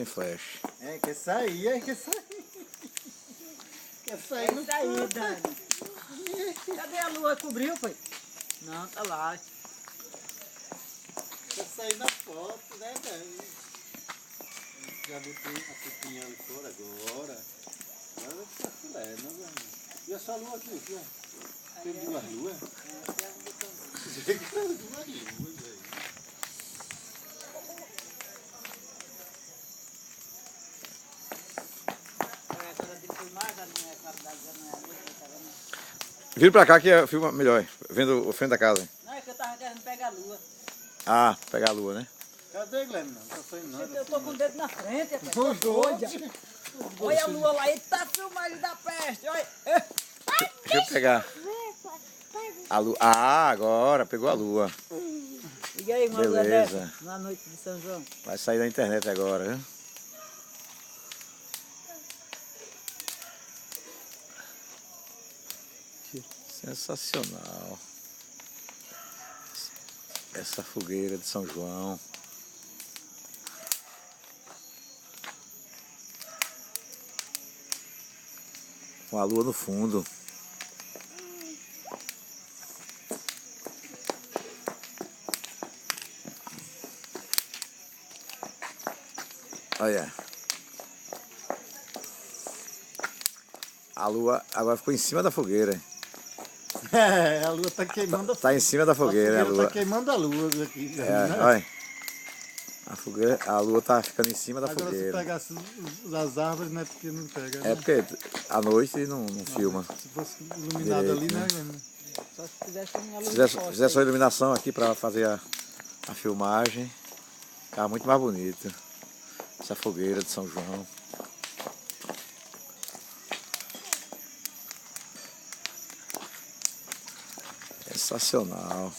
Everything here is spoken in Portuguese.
sem flash. É, quer sair, quer sair. Quer sair no Aí, Dani. Cadê a lua? Cobriu, foi? Não, tá lá. Quer sair na foto, né, Dani? Já botei a pepinha ali fora agora. Agora vai ficar filé, né, Dani? E essa lua aqui, aqui, ó. Tem duas luas? Tem duas luas, velho. Vira pra cá que filma melhor, vendo o frente da casa. Não, é que eu tava querendo pegar a lua. Ah, pegar a lua, né? Cadê, Glenn? Não tá saindo nada. Eu tô com o dedo na frente, rapaz. Os dois. Olha a lua lá, ele tá filmando da peste, olha. Deixa eu pegar. A lua. Ah, agora pegou a lua. Liga aí uma lua Beleza. dessa, na noite de São João. Vai sair da internet agora, viu? Sensacional. Essa fogueira de São João. Com a lua no fundo. Olha. A lua agora ficou em cima da fogueira. É, a lua tá queimando a Tá em cima da fogueira, a lua. tá queimando a lua aqui. É, olha. A fogueira, a lua tá ficando em cima da Agora fogueira. se pegasse as árvores, né? Porque não pega. É Né? porque à noite não filma. Se fosse iluminado Direito, ali, né? né? Só se tivesse uma luz Fizesse uma iluminação aqui para fazer a filmagem, ficava muito mais bonito. Essa fogueira de São João. Sensacional.